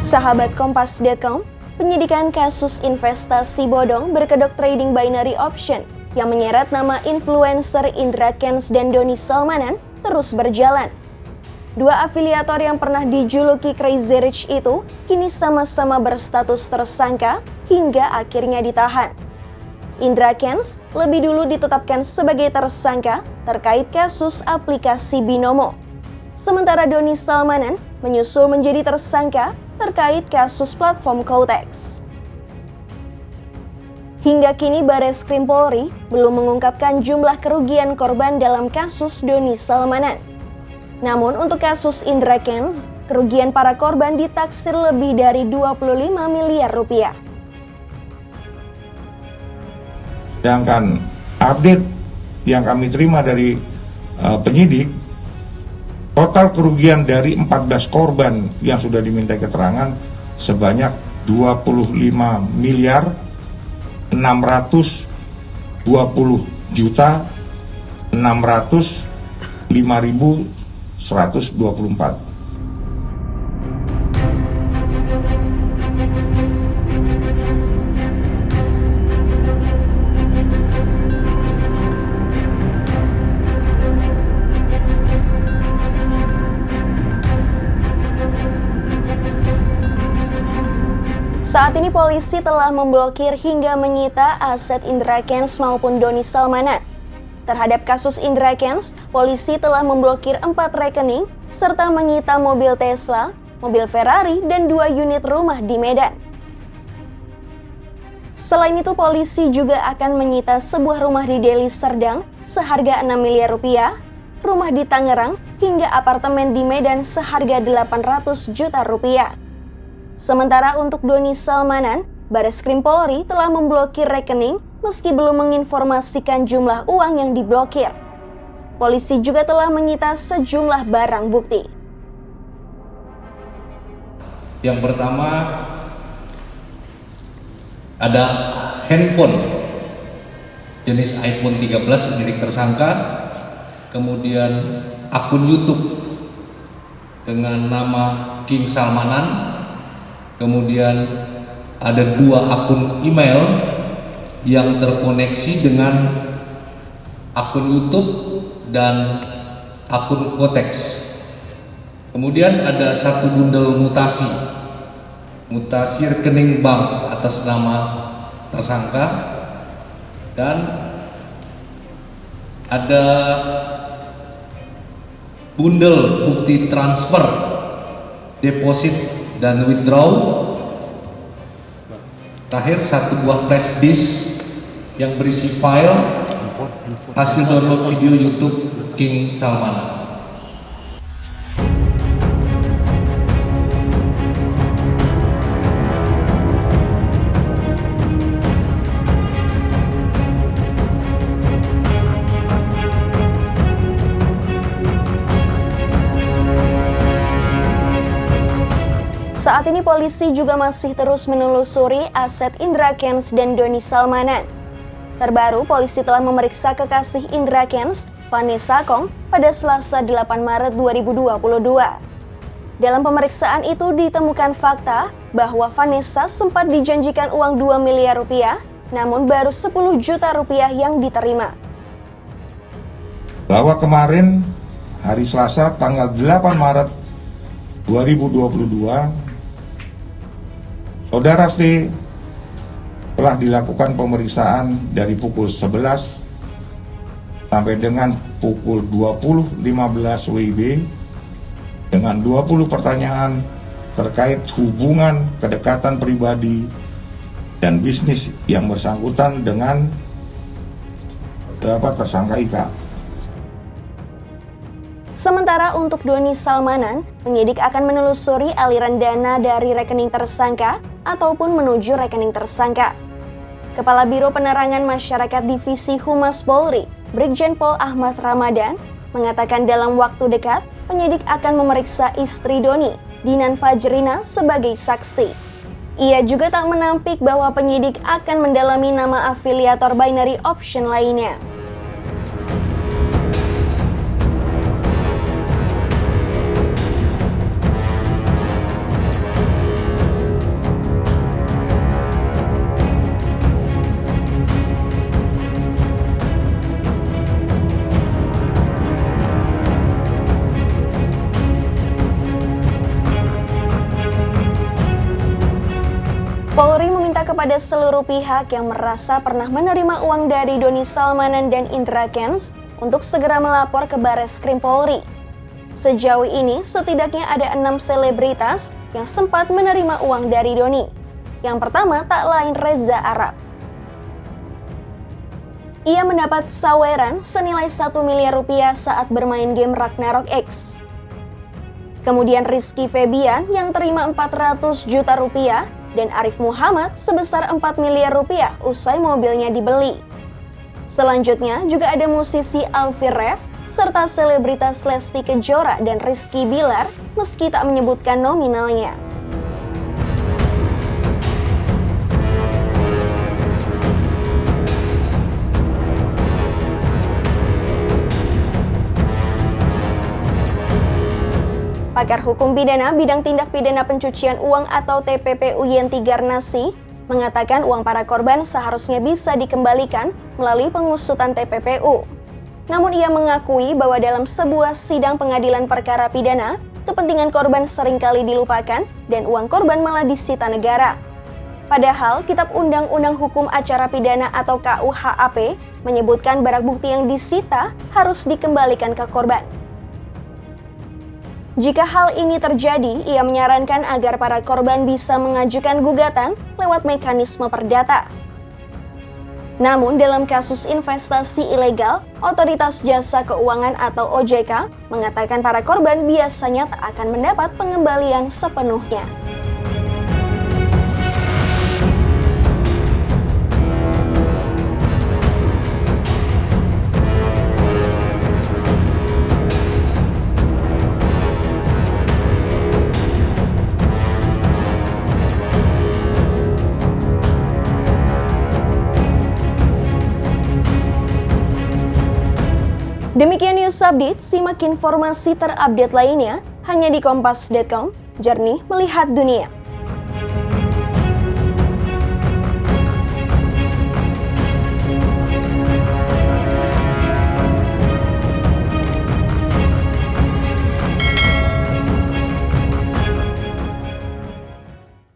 Sahabat Kompas.com, penyidikan kasus investasi bodong berkedok trading binary option yang menyeret nama influencer Indra Kents dan Doni Salmanan terus berjalan. Dua afiliator yang pernah dijuluki Crazy Rich itu kini sama-sama berstatus tersangka hingga akhirnya ditahan. Indra Kents lebih dulu ditetapkan sebagai tersangka terkait kasus aplikasi Binomo. Sementara Doni Salmanan menyusul menjadi tersangka terkait kasus platform Kotex. Hingga kini Bareskrim Polri belum mengungkapkan jumlah kerugian korban dalam kasus Doni Salmanan. Namun untuk kasus Indra Kents, kerugian para korban ditaksir lebih dari 25 miliar rupiah. Sedangkan update yang kami terima dari penyidik, total kerugian dari 14 korban yang sudah diminta keterangan sebanyak 25 miliar 620 juta 605.124. Saat ini polisi telah memblokir hingga menyita aset Indra Kents maupun Doni Salmanan. Terhadap kasus Indra Kents, polisi telah memblokir 4 rekening serta menyita mobil Tesla, mobil Ferrari, dan 2 unit rumah di Medan. Selain itu, polisi juga akan menyita sebuah rumah di Deli Serdang seharga 6 miliar rupiah, rumah di Tangerang, hingga apartemen di Medan seharga 800 juta rupiah. Sementara untuk Doni Salmanan, Bareskrim Polri telah memblokir rekening meski belum menginformasikan jumlah uang yang diblokir. Polisi juga telah menyita sejumlah barang bukti. Yang pertama ada handphone jenis iPhone 13 milik tersangka, kemudian akun YouTube dengan nama King Salmanan, kemudian ada 2 akun email yang terkoneksi dengan akun YouTube dan akun Kotex. Kemudian ada 1 bundel mutasi rekening bank atas nama tersangka, dan ada bundel bukti transfer, deposit dan withdraw. Terakhir 1 buah flash disk yang berisi file hasil download video YouTube King Salmanan. Saat ini polisi juga masih terus menelusuri aset Indra Kents dan Doni Salmanan. Terbaru, polisi telah memeriksa kekasih Indra Kents, Vanessa Kong, pada Selasa 8 Maret 2022. Dalam pemeriksaan itu ditemukan fakta bahwa Vanessa sempat dijanjikan uang 2 miliar rupiah, namun baru 10 juta rupiah yang diterima. Bahwa kemarin hari Selasa tanggal 8 Maret 2022, Saudara V telah dilakukan pemeriksaan dari pukul 11 sampai dengan pukul 20.15 WIB dengan 20 pertanyaan terkait hubungan kedekatan pribadi dan bisnis yang bersangkutan dengan tersangka IK. Sementara untuk Doni Salmanan, penyidik akan menelusuri aliran dana dari rekening tersangka ataupun menuju rekening tersangka. Kepala Biro Penerangan Masyarakat Divisi Humas Polri, Brigjen Pol Ahmad Ramadan, mengatakan dalam waktu dekat penyidik akan memeriksa istri Doni, Dinan Fajrina, sebagai saksi. Ia juga tak menampik bahwa penyidik akan mendalami nama afiliator binary option lainnya. Polri meminta kepada seluruh pihak yang merasa pernah menerima uang dari Doni Salmanan dan Indra Kents untuk segera melapor ke Bareskrim Polri. Sejauh ini, setidaknya ada 6 selebritas yang sempat menerima uang dari Doni. Yang pertama tak lain Reza Arab. Ia mendapat saweran senilai 1 miliar rupiah saat bermain game Ragnarok X. Kemudian Rizky Febian yang terima 400 juta rupiah dan Arif Muhammad sebesar 4 miliar rupiah usai mobilnya dibeli. Selanjutnya juga ada musisi Alfie Rev serta selebritas Lesti Kejora dan Rizky Bilar meski tak menyebutkan nominalnya. Pakar Hukum Pidana Bidang Tindak Pidana Pencucian Uang atau TPPU Yenti Garnasi mengatakan uang para korban seharusnya bisa dikembalikan melalui pengusutan TPPU. Namun ia mengakui bahwa dalam sebuah sidang pengadilan perkara pidana, kepentingan korban seringkali dilupakan dan uang korban malah disita negara. Padahal Kitab Undang-Undang Hukum Acara Pidana atau KUHAP menyebutkan barang bukti yang disita harus dikembalikan ke korban. Jika hal ini terjadi, ia menyarankan agar para korban bisa mengajukan gugatan lewat mekanisme perdata. Namun dalam kasus investasi ilegal, Otoritas Jasa Keuangan atau OJK mengatakan para korban biasanya tak akan mendapat pengembalian sepenuhnya. Demikian news update, simak informasi terupdate lainnya hanya di kompas.com, jernih melihat dunia.